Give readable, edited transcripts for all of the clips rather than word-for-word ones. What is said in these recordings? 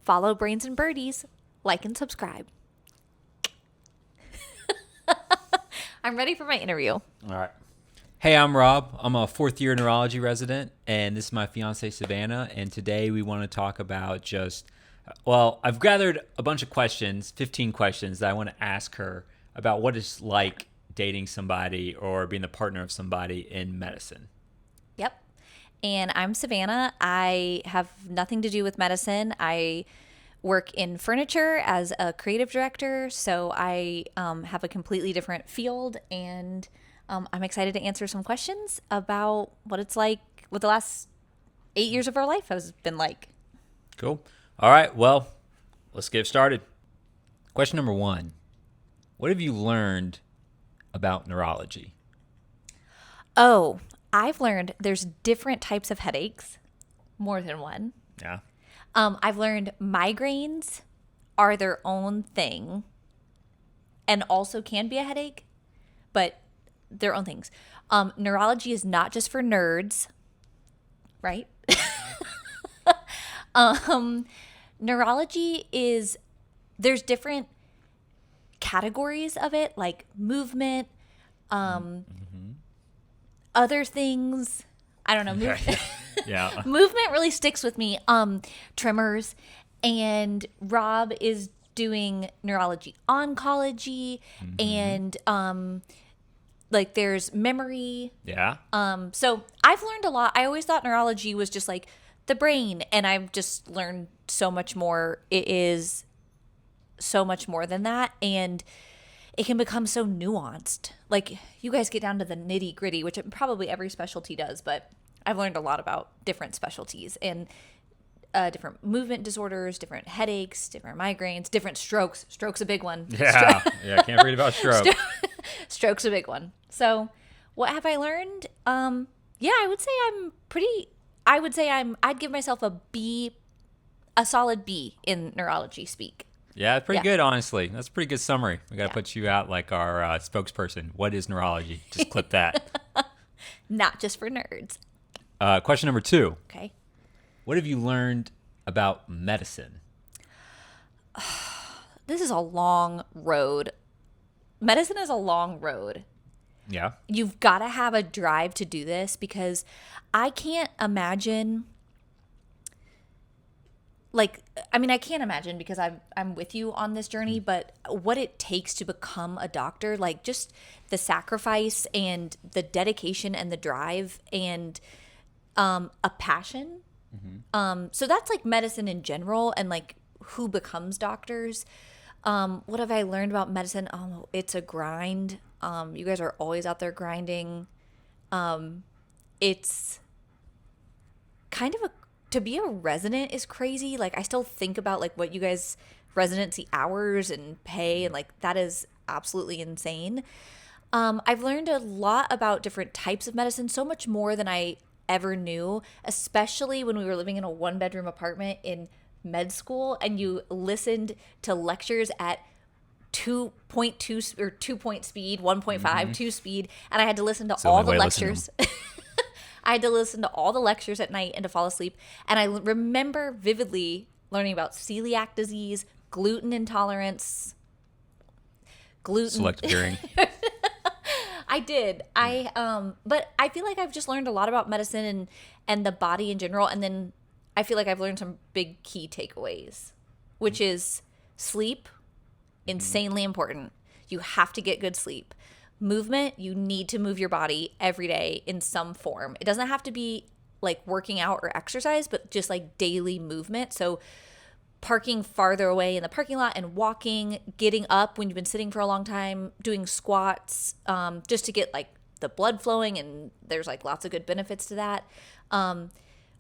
Follow Brains and Birdies, like and subscribe. I'm ready for my interview. All right. Hey, I'm Rob. I'm a fourth-year neurology resident, and this is my fiancée, Savannah. And today we want to talk about I've gathered a bunch of questions, 15 questions that I want to ask her about what it's like dating somebody or being the partner of somebody in medicine. Yep. And I'm Savannah. I have nothing to do with medicine. I work in furniture as a creative director, so I have a completely different field, and I'm excited to answer some questions about what it's like, what the last 8 years of our life has been like. Cool. All right. Well, let's get started. Question number 1. What have you learned about neurology? Oh, I've learned there's different types of headaches, more than one. Yeah. I've learned migraines are their own thing and also can be a headache, but their own things. Neurology is not just for nerds, right? Neurology is, there's different categories of it, like movement, other things. I don't know. Yeah. Movement really sticks with me. Tremors, and Rob is doing neurology oncology, and like there's memory. Yeah. So I've learned a lot. I always thought neurology was just like the brain, and I've just learned so much more. It is so much more than that, and it can become so nuanced. Like, you guys get down to the nitty gritty, which probably every specialty does, but I've learned a lot about different specialties and different movement disorders, different headaches, different migraines, different strokes. Stroke's a big one. Yeah. Yeah. Can't forget about stroke. Stroke's a big one. So what have I learned? Yeah, I'd give myself a solid B in neurology speak. Yeah, it's pretty Yeah. good, honestly. That's a pretty good summary. We got to put you out like our spokesperson. What is neurology? Just clip that. Not just for nerds. Question number 2. Okay. What have you learned about medicine? This is a long road. Medicine is a long road. Yeah. You've got to have a drive to do this, because I can't imagine, I can't imagine, because I'm with you on this journey, but what it takes to become a doctor, like just the sacrifice and the dedication and the drive and a passion. So that's like medicine in general, and like who becomes doctors. What have I learned about medicine? Oh, it's a grind. You guys are always out there grinding. It's kind of to be a resident is crazy. Like, I still think about like what you guys residency hours and pay, and like that is absolutely insane. I've learned a lot about different types of medicine, so much more than I ever knew, especially when we were living in a 1-bedroom apartment in med school, and you listened to lectures at 2.2 or 2-point speed, 1.5, 2 speed, and I had to listen to all the lectures. I had to listen to all the lectures at night and to fall asleep. And I remember vividly learning about celiac disease, gluten intolerance, Selective hearing. I did. But I feel like I've just learned a lot about medicine and the body in general. And then I feel like I've learned some big key takeaways, which is sleep, insanely important. You have to get good sleep. Movement, you need to move your body every day in some form. It doesn't have to be like working out or exercise, but just like daily movement. So parking farther away in the parking lot and walking, getting up when you've been sitting for a long time, doing squats, just to get like the blood flowing, and there's like lots of good benefits to that.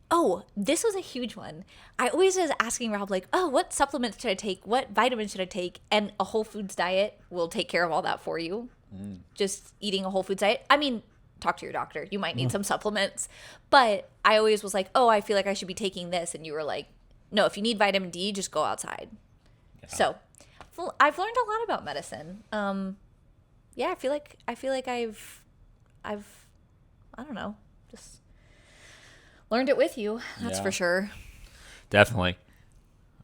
Oh, this was a huge one. I always was asking Rob, like, oh, what supplements should I take? What vitamins should I take? And a whole foods diet will take care of all that for you. Just eating a whole foods diet. I mean, talk to your doctor. You might need some supplements. But I always was like, oh, I feel like I should be taking this. And you were like, no, if you need vitamin D, just go outside. Yeah. So I've learned a lot about medicine. Yeah, I feel like I've I don't know, just learned it with you. That's for sure. Definitely.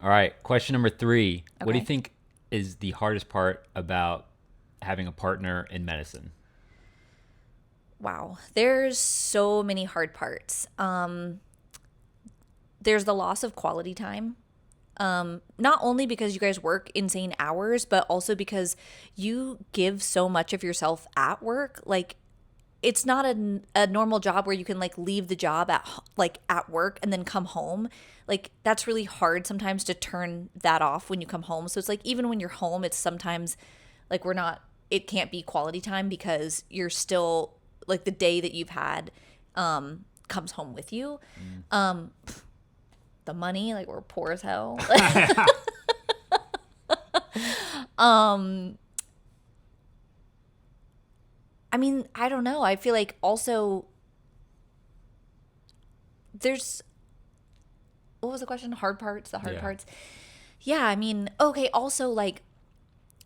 All right. Question number 3. What do you Okay. think is the hardest part about having a partner in medicine? Wow. There's so many hard parts. There's the loss of quality time. Not only because you guys work insane hours, but also because you give so much of yourself at work. Like, it's not a normal job where you can like leave the job at work and then come home. Like, that's really hard sometimes to turn that off when you come home. So it's like, even when you're home, it's sometimes like it can't be quality time because you're still like the day that you've had comes home with you. The money, like, we're poor as hell. I mean, I don't know. I feel like also there's, what was the question? Hard parts, the hard Yeah. parts. Yeah, I mean, okay, also like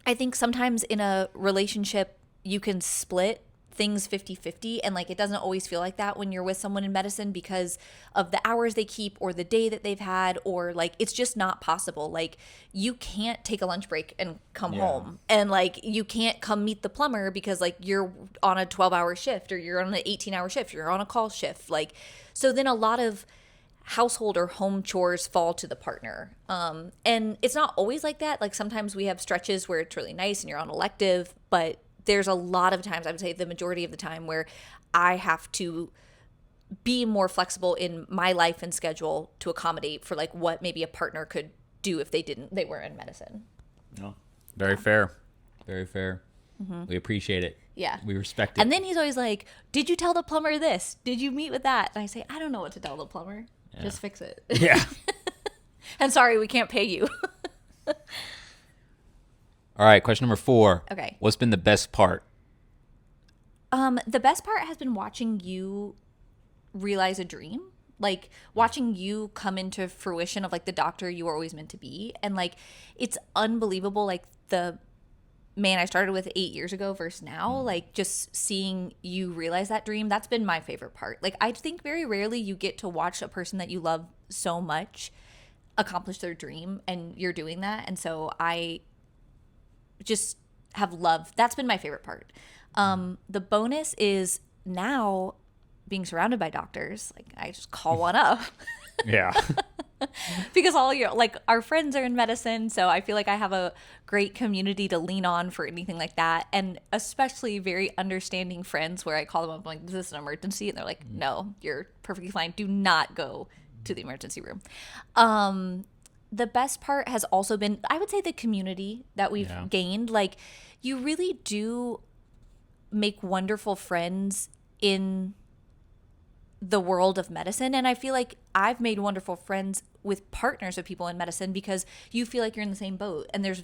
I think sometimes in a relationship you can split things 50-50, and like it doesn't always feel like that when you're with someone in medicine because of the hours they keep or the day that they've had, or like it's just not possible. Like, you can't take a lunch break and come Yeah. home, and like you can't come meet the plumber because like you're on a 12-hour shift, or you're on an 18-hour shift, you're on a call shift. Like, so then a lot of household or home chores fall to the partner. And it's not always like that. Like, sometimes we have stretches where it's really nice and you're on elective, but there's a lot of times, I would say the majority of the time, where I have to be more flexible in my life and schedule to accommodate for like what maybe a partner could do if they were in medicine. No. Very fair. Very fair. We appreciate it. Yeah. We respect it. And then he's always like, did you tell the plumber this? Did you meet with that? And I say, I don't know what to tell the plumber. Just fix it. Yeah. And sorry, we can't pay you. All right. Question number 4. Okay. What's been the best part? The best part has been watching you realize a dream, like watching you come into fruition of like the doctor you were always meant to be. And like, it's unbelievable, like the man I started with 8 years ago versus now, like just seeing you realize that dream, that's been my favorite part. Like, I think very rarely you get to watch a person that you love so much accomplish their dream, and you're doing that. And so I just have loved, that's been my favorite part. The bonus is now being surrounded by doctors. Like, I just call one up Yeah. because all your like our friends are in medicine, so I feel like I have a great community to lean on for anything like that, and especially very understanding friends where I call them up, I'm like, is this an emergency? And they're like, no, you're perfectly fine, do not go to the emergency room. The best part has also been, I would say, the community that we've Yeah. gained. Like, you really do make wonderful friends in the world of medicine. And I feel like I've made wonderful friends with partners of people in medicine because you feel like you're in the same boat. And there's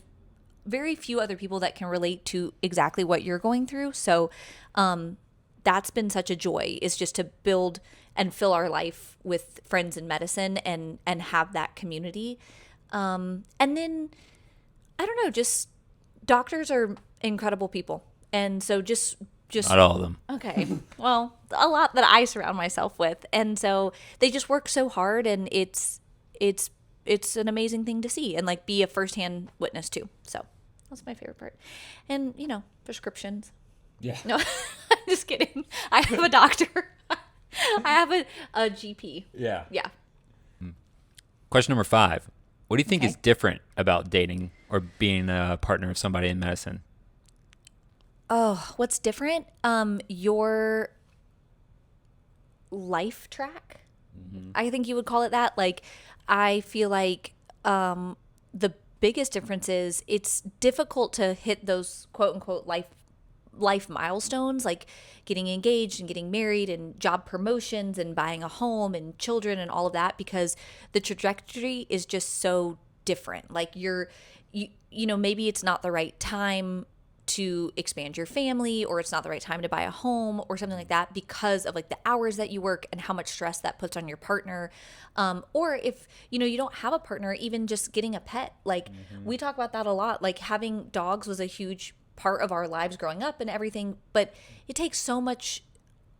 very few other people that can relate to exactly what you're going through. So that's been such a joy, is just to build and fill our life with friends in medicine and have that community. And then, I don't know, just doctors are incredible people. And so just Not all of them. okay, well, a lot that I surround myself with, and so they just work so hard, and it's an amazing thing to see and like be a firsthand witness to. So that's my favorite part. And prescriptions. Yeah. No, I'm just kidding. I have a doctor. I have a GP. Yeah. Yeah. Question number 5. What do you think Okay. is different about dating or being a partner of somebody in medicine? Oh, what's different? Your life track. I think you would call it that. Like, I feel like the biggest difference is it's difficult to hit those quote unquote life milestones, like getting engaged and getting married and job promotions and buying a home and children and all of that, because the trajectory is just so different. Like, maybe it's not the right time to expand your family, or it's not the right time to buy a home or something like that because of like the hours that you work and how much stress that puts on your partner. Or if you don't have a partner, even just getting a pet. Like, we talk about that a lot. Like, having dogs was a huge part of our lives growing up and everything, but it takes so much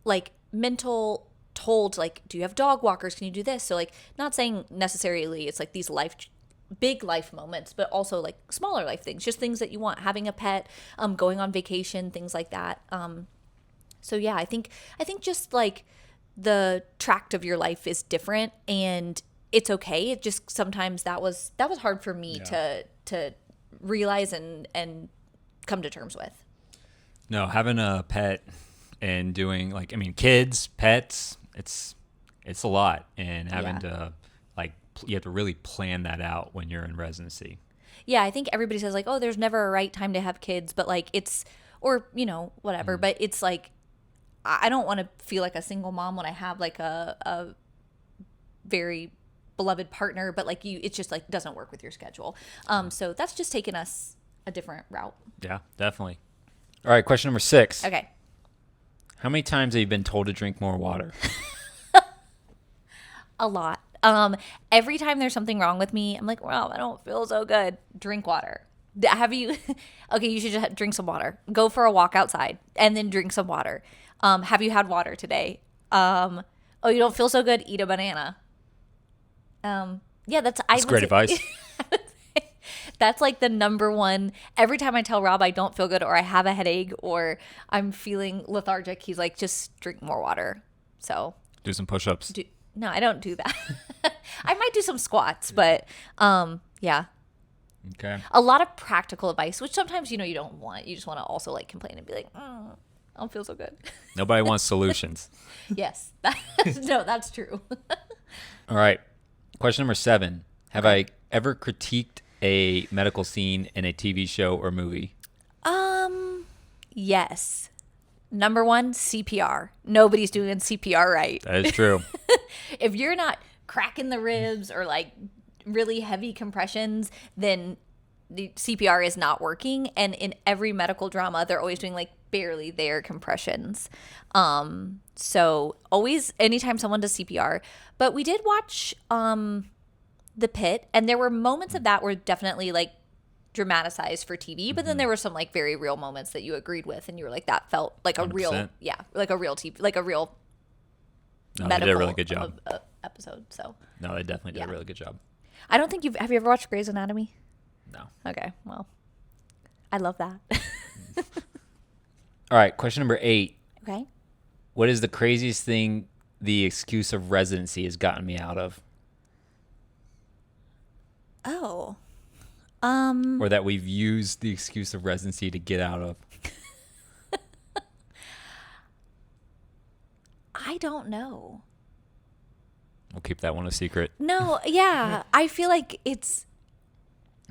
like mental toll to like, do you have dog walkers? Can you do this? So like, not saying necessarily it's like these life big life moments, but also like smaller life things, just things that you want, having a pet, going on vacation, things like that. So yeah, I think just like the tract of your life is different, and it's okay. It just sometimes that was hard for me to realize and come to terms with. No, having a pet and doing kids, pets, it's a lot, and having to you have to really plan that out when you're in residency. Yeah, I think everybody says like, oh, there's never a right time to have kids, but like or whatever, but it's like I don't want to feel like a single mom when I have like a very beloved partner, but like it just like doesn't work with your schedule. So that's just taken us a different route. Yeah, definitely. All right, question number 6. Okay. How many times have you been told to drink more water? A lot. Every time there's something wrong with me, I'm like, wow, I don't feel so good. Drink water. Have you? Okay, you should just drink some water. Go for a walk outside and then drink some water. Have you had water today? Oh, you don't feel so good? Eat a banana. Yeah, that's Great advice. That's like the number one. Every time I tell Rob I don't feel good or I have a headache or I'm feeling lethargic, he's like, just drink more water. So do some push-ups. No, I don't do that. I might do some squats, but yeah. Okay. A lot of practical advice, which sometimes you don't want. You just want to also like complain and be like, I don't feel so good. Nobody wants solutions. Yes. No, that's true. All right. Question number 7. Have I ever critiqued a medical scene in a TV show or movie? Yes. Number 1, CPR. Nobody's doing CPR right. That is true. If you're not cracking the ribs or like really heavy compressions, then the CPR is not working. And in every medical drama, they're always doing like barely there compressions. So always, anytime someone does CPR, but we did watch The Pit, and there were moments of that were definitely like dramatized for TV, but then there were some like very real moments that you agreed with, and you were like, that felt like a 100%. real, like a real TV, like a real No, medical they did a really good job. episode. So No, they definitely did a really good job. I don't think have you ever watched Grey's Anatomy? No. Okay, well, I love that. All right, question number 8. Okay. What is the craziest thing the excuse of residency has gotten me out of? Oh. Or that we've used the excuse of residency to get out of? I don't know. We'll keep that one a secret. No, yeah. I feel like it's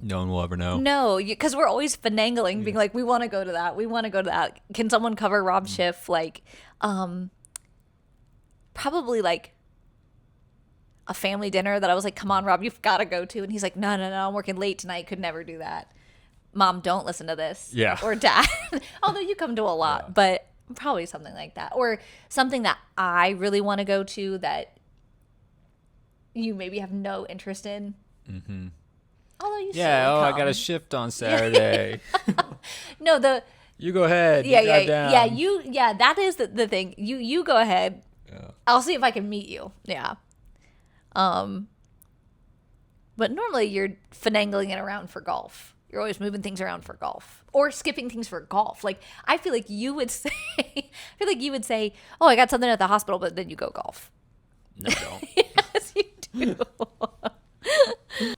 No one will ever know. no, because we're always finagling, being like, we want to go to that. We want to go to that. Can someone cover Rob's shift? Like, probably like a family dinner that I was like, come on, Rob, you've got to go to. And he's like, no, I'm working late tonight. Could never do that. Mom, don't listen to this. Yeah. Or Dad. Although you come to a lot, but probably something like that. Or something that I really want to go to that you maybe have no interest in. Mm-hmm. Although you I got a shift on Saturday. No, you go ahead. yeah, down. that is the thing. You go ahead. Yeah. I'll see if I can meet you. Yeah. But normally you're finagling it around for golf. You're always moving things around for golf or skipping things for golf. Like I feel like you would say, oh, I got something at the hospital, but then you go golf. No, don't. Yes, you do.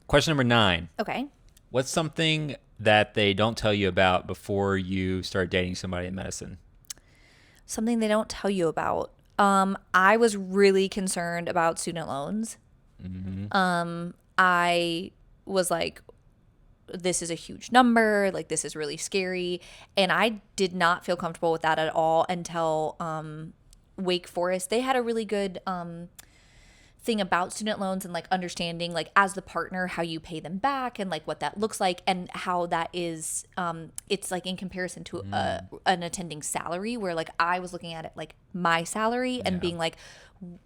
Question number 9. Okay. What's something that they don't tell you about before you start dating somebody in medicine? Something they don't tell you about. I was really concerned about student loans. Mm-hmm. I was like, this is a huge number. Like, this is really scary. And I did not feel comfortable with that at all until Wake Forest. They had a really good thing about student loans and like understanding like as the partner how you pay them back and like what that looks like and how that is it's like in comparison to an attending salary, where like I was looking at it like my salary and being like,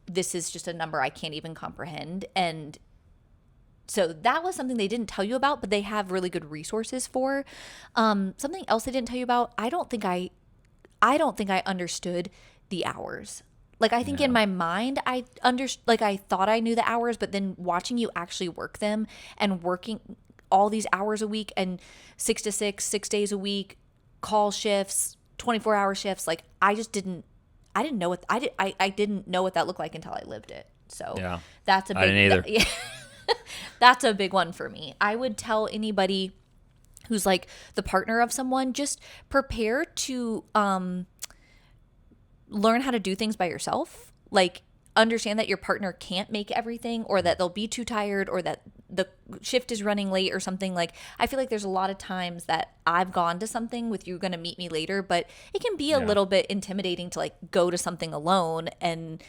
this is just a number I can't even comprehend. And so that was something they didn't tell you about, but they have really good resources for. Something else they didn't tell you about, I don't think I understood the hours. Like, I think in my mind, I thought I knew the hours, but then watching you actually work them and working all these hours a week and 6 to 6, 6 days a week, call shifts, 24-hour shifts. Like, I didn't know what I didn't know what that looked like until I lived it. So that's a big, I didn't either. that's a big one for me. I would tell anybody who's like the partner of someone, just prepare to learn how to do things by yourself. Like, understand that your partner can't make everything, or that they'll be too tired, or that the shift is running late or something. Like, I feel like there's a lot of times that I've gone to something with you going to meet me later, but it can be a little bit intimidating to like go to something alone, and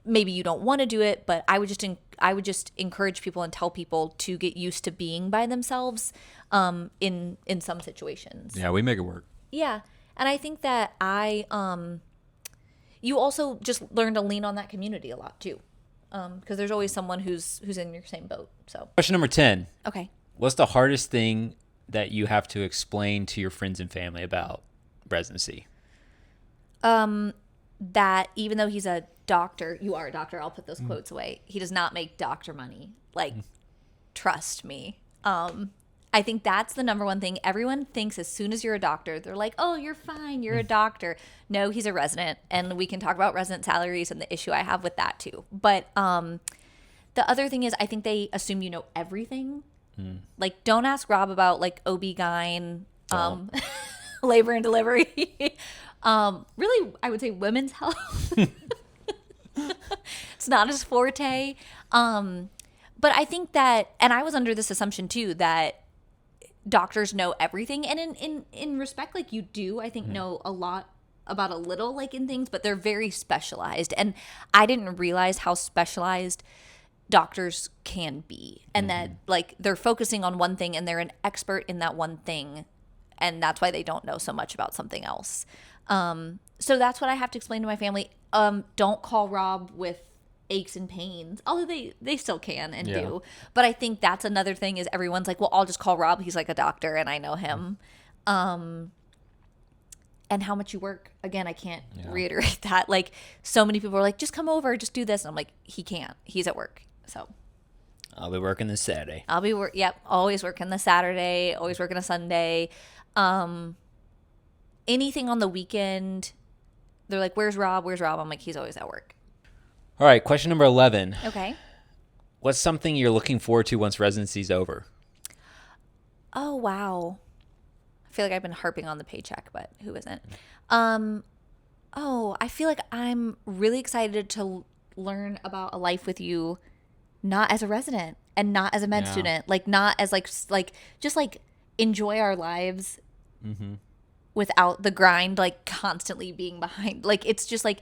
maybe you don't want to do it, but I would just encourage people and tell people to get used to being by themselves in some situations. Yeah, we make it work. Yeah. And I think that you also just learn to lean on that community a lot too. Because there's always someone who's in your same boat. So Question number 10. Okay. What's the hardest thing that you have to explain to your friends and family about residency? That even though he's a doctor, you are a doctor, I'll put those quotes away. He does not make doctor money. Like, trust me. I think that's the number one thing. Everyone thinks as soon as you're a doctor, they're like, oh, you're fine, you're a doctor. No, he's a resident, and we can talk about resident salaries and the issue I have with that too. But the other thing is, I think they assume you know everything. Like, don't ask Rob about like OB-GYN, labor and delivery. Really, I would say women's health. It's not his forte. But I think that, and I was under this assumption too, that doctors know everything. And in respect, like, you do, I think, know a lot about a little, like, in things, but they're very specialized. And I didn't realize how specialized doctors can be, and that, like, they're focusing on one thing and they're an expert in that one thing. And that's why they don't know so much about something else. So that's what I have to explain to my family. Don't call Rob with aches and pains, although they still can and do. But I think that's another thing, is everyone's like, well, I'll just call Rob, he's like a doctor and I know him. And how much you work, again, I can't reiterate that. Like, so many people are like, just come over, just do this, and I'm like, he can't, he's at work. So I'll be working this Saturday. Always working the Saturday, always working a Sunday. Anything on the weekend, they're like, where's Rob, I'm like, he's always at work. All right, question number 11. Okay. What's something you're looking forward to once residency's over? Oh, wow. I feel like I've been harping on the paycheck, but who isn't? I feel like I'm really excited to learn about a life with you, not as a resident and not as a med student, like, not as like just like enjoy our lives without the grind, like constantly being behind. Like, it's just like,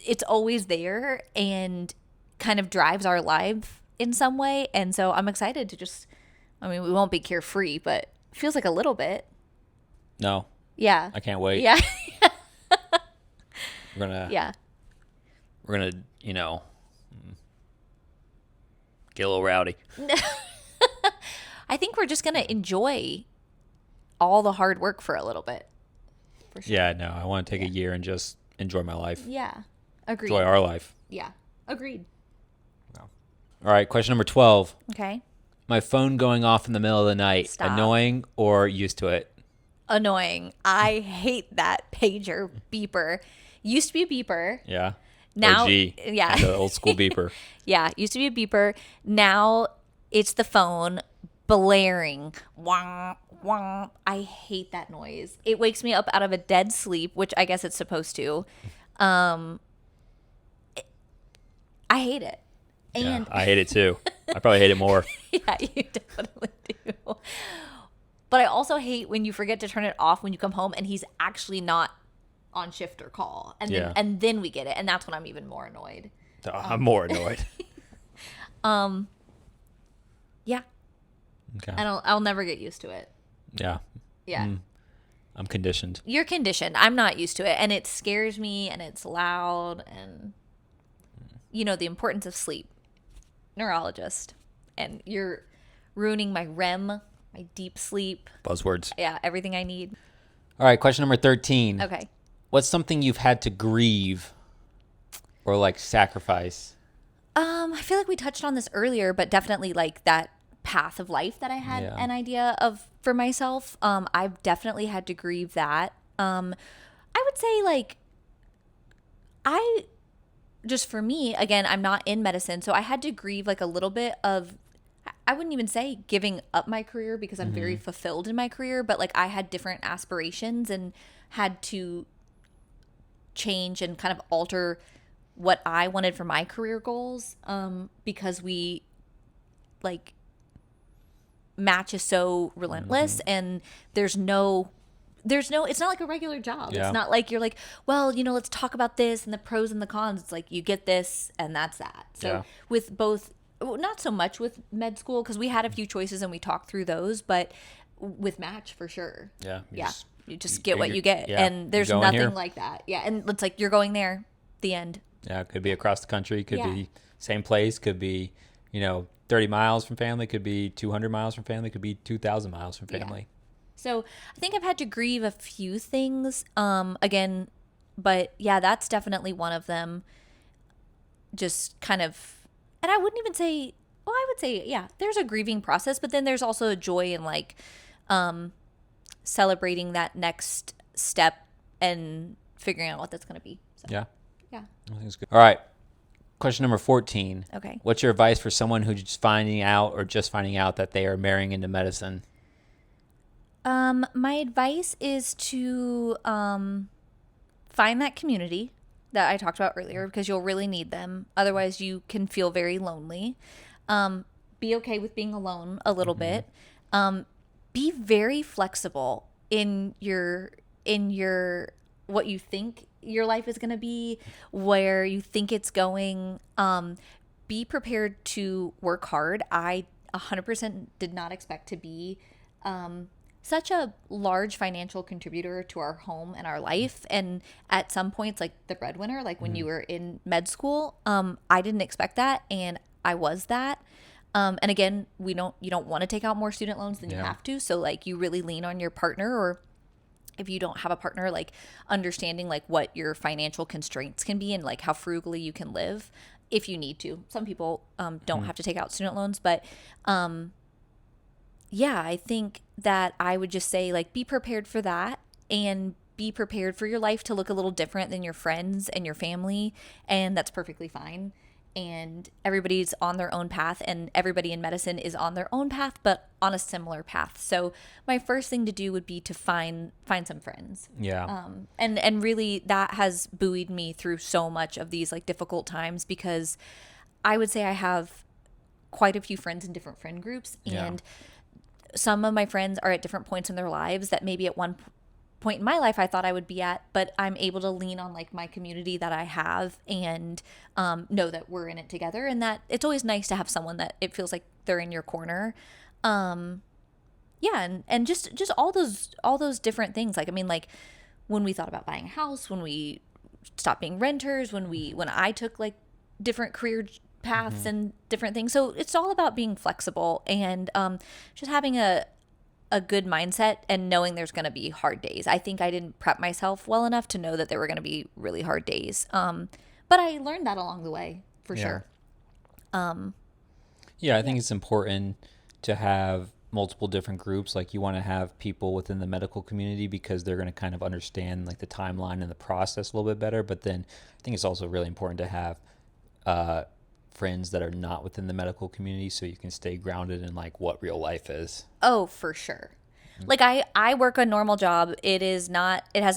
it's always there and kind of drives our life in some way. And so I'm excited to just, I mean, we won't be carefree, but it feels like a little bit. No. Yeah. I can't wait. Yeah. We're gonna, you know, get a little rowdy. I think we're just going to enjoy all the hard work for a little bit. For sure. Yeah, no, I want to take a year and just enjoy my life. Yeah. Agreed. Enjoy our life. Yeah. Agreed. All right, question number 12. Okay. My phone going off in the middle of the night. Stop. Annoying or used to it? Annoying. I hate that pager beeper. Used to be a beeper. Yeah. Now, OG. yeah. The old school beeper. Yeah. Used to be a beeper. Now it's the phone blaring. Wah, wah. I hate that noise. It wakes me up out of a dead sleep, which I guess it's supposed to. I hate it. And Yeah, I hate it too. I probably hate it more. Yeah, you definitely do. But I also hate when you forget to turn it off when you come home and he's actually not on shift or call. And then we get it. And that's when I'm even more annoyed. I'm more annoyed. Yeah. Okay. And I'll never get used to it. Yeah. Yeah. I'm conditioned. You're conditioned. I'm not used to it. And it scares me and it's loud and, you know, the importance of sleep. Neurologist. And you're ruining my REM, my deep sleep. Buzzwords. Yeah, everything I need. All right, question number 13. Okay. What's something you've had to grieve or like sacrifice? I feel like we touched on this earlier, but definitely like that path of life that I had an idea of for myself. I've definitely had to grieve that. I would say like just for me, again, I'm not in medicine, so I had to grieve like a little bit of, I wouldn't even say giving up my career because I'm very fulfilled in my career, but like I had different aspirations and had to change and kind of alter what I wanted for my career goals, because we like match is so relentless and there's no it's not like a regular job. Yeah. It's not like you're like, well, let's talk about this and the pros and the cons. It's like you get this and that's that. So with both, not so much with med school because we had a few choices and we talked through those, but with match for sure. You just get what you get, and there's nothing here. Like that. And it's like you're going there, the end. It could be across the country, could be same place, could be 30 miles from family, could be 200 miles from family, could be 2,000 miles from family. So I think I've had to grieve a few things, again, but that's definitely one of them. Just kind of, and I wouldn't even say, well, I would say, there's a grieving process, but then there's also a joy in like, celebrating that next step and figuring out what that's going to be. So, I think it's good. All right. Question number 14. Okay. What's your advice for someone who's just finding out that they are marrying into medicine? My advice is to find that community that I talked about earlier because you'll really need them. Otherwise, you can feel very lonely. Be okay with being alone a little bit. Be very flexible in your what you think your life is going to be, where you think it's going. Be prepared to work hard. I 100% did not expect to be such a large financial contributor to our home and our life, and at some points like the breadwinner, like when you were in med school. I didn't expect that, and I was that. And again, you don't want to take out more student loans than you have to, so like you really lean on your partner, or if you don't have a partner, like understanding like what your financial constraints can be and like how frugally you can live if you need to. Some people don't have to take out student loans, but I think that I would just say like be prepared for that, and be prepared for your life to look a little different than your friends and your family, and that's perfectly fine. And everybody's on their own path, and everybody in medicine is on their own path, but on a similar path. So my first thing to do would be to find some friends. And really that has buoyed me through so much of these like difficult times, because I would say I have quite a few friends in different friend groups, and some of my friends are at different points in their lives that maybe at one point in my life I thought I would be at, but I'm able to lean on like my community that I have, and know that we're in it together, and that it's always nice to have someone that it feels like they're in your corner. And just all those different things. Like, I mean, like when we thought about buying a house, when we stopped being renters, when I took like different career paths and different things. So it's all about being flexible, and just having a good mindset, and knowing there's going to be hard days. I think I didn't prep myself well enough to know that there were going to be really hard days. But I learned that along the way for sure. I think it's important to have multiple different groups. Like you want to have people within the medical community because they're going to kind of understand like the timeline and the process a little bit better. But then I think it's also really important to have friends that are not within the medical community, so you can stay grounded in like what real life is. Oh, for sure. Like I work a normal job. It has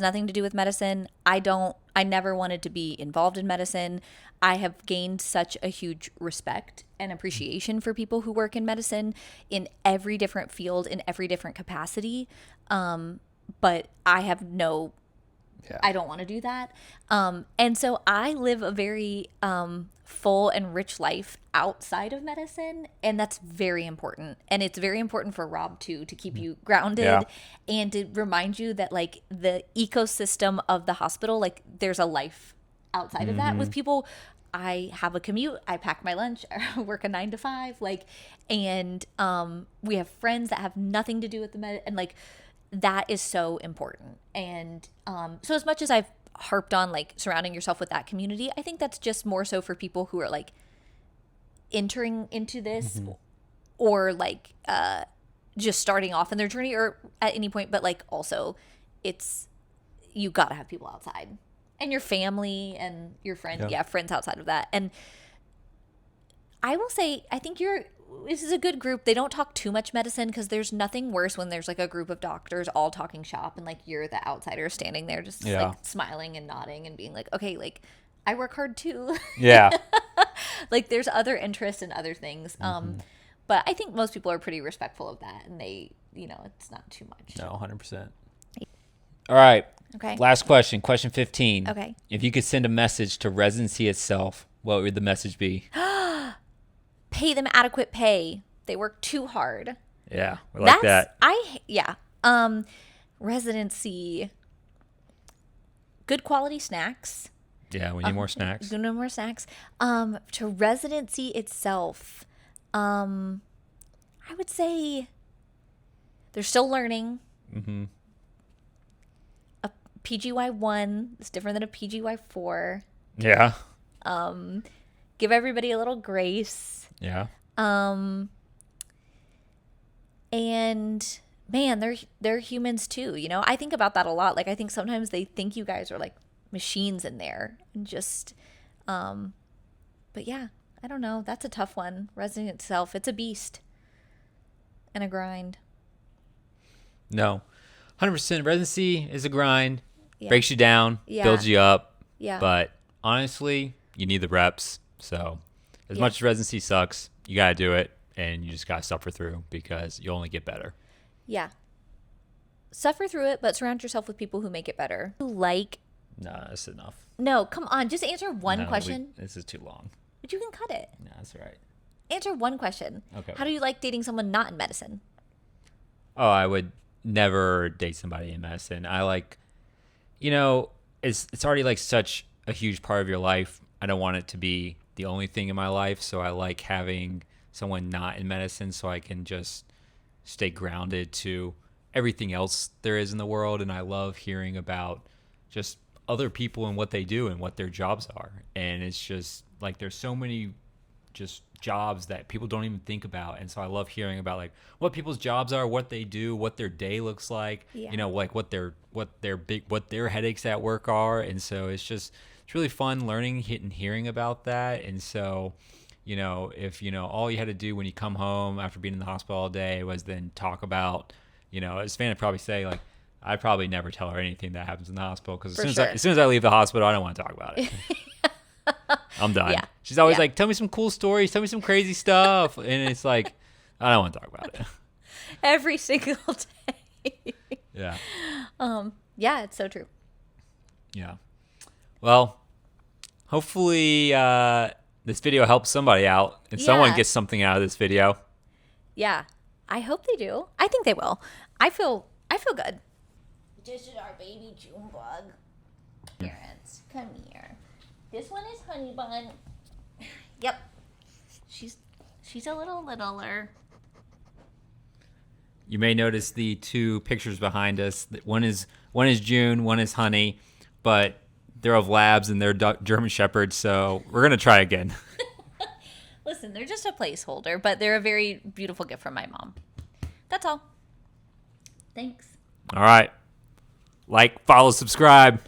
nothing to do with medicine. I never wanted to be involved in medicine. I have gained such a huge respect and appreciation for people who work in medicine in every different field, in every different capacity. But I have I don't want to do that. And so I live a very full and rich life outside of medicine, and that's very important. And it's very important for Rob too, to keep you grounded and to remind you that like the ecosystem of the hospital, like there's a life outside of that with people. I have a commute, I pack my lunch, I work a 9 to 5, like, and we have friends that have nothing to do with the and like that is so important. And so as much as I've harped on like surrounding yourself with that community. I think that's just more so for people who are like entering into this or like just starting off in their journey or at any point, but like also it's you got to have people outside and your family and your friends, friends outside of that. And I will say, I think this is a good group. They don't talk too much medicine because there's nothing worse when there's like a group of doctors all talking shop and like you're the outsider standing there just like smiling and nodding and being like, okay, like I work hard too. Yeah. Like there's other interests and other things. But I think most people are pretty respectful of that and they, it's not too much. No, 100%. All right. Okay. Last question. Question 15. Okay. If you could send a message to Residency itself, what would the message be? Pay them adequate pay. They work too hard. Yeah, we like that. Residency. Good quality snacks. Yeah, we need more snacks. We need more snacks. To Residency itself, I would say they're still learning. Mm-hmm. A PGY1 is different than a PGY4. Yeah. Give everybody a little grace. Yeah. And man, they're humans too, I think about that a lot. Like I think sometimes they think you guys are like machines in there and just but yeah, I don't know. That's a tough one. Resident itself, it's a beast and a grind. No. 100% Residency is a grind. Yeah. Breaks you down, builds you up. Yeah. But honestly, you need the reps. So as much as Residency sucks, you got to do it and you just got to suffer through because you only get better. Yeah. Suffer through it, but surround yourself with people who make it better. No, that's enough. No, come on. Just answer one question. This is too long. But you can cut it. No, that's all right. Answer one question. Okay. How do you like dating someone not in medicine? Oh, I would never date somebody in medicine. I like, it's already like such a huge part of your life. I don't want it to be the only thing in my life. So I like having someone not in medicine so I can just stay grounded to everything else there is in the world. And I love hearing about just other people and what they do and what their jobs are. And it's just like there's so many just jobs that people don't even think about. And so I love hearing about like what people's jobs are, what they do, what their day looks like, like what their headaches at work are. And so it's really fun learning and hearing about that. And so, if, all you had to do when you come home after being in the hospital all day was then talk about, as Savannah would probably say, like, I'd probably never tell her anything that happens in the hospital because as soon as I leave the hospital, I don't want to talk about it. I'm done. Yeah. She's always like, tell me some cool stories, tell me some crazy stuff. And it's like, I don't want to talk about it. Every single day. Yeah. Yeah, it's so true. Yeah. Well, hopefully this video helps somebody out and someone gets something out of this video. Yeah. I hope they do. I think they will. I feel good. This is our baby June bug. Parents, come here. This one is Honey Bun. Yep. She's a little littler. You may notice the two pictures behind us. One is June, one is Honey, but they're of labs and they're German Shepherds, so we're going to try again. Listen, they're just a placeholder, but they're a very beautiful gift from my mom. That's all. Thanks. All right. Like, follow, subscribe.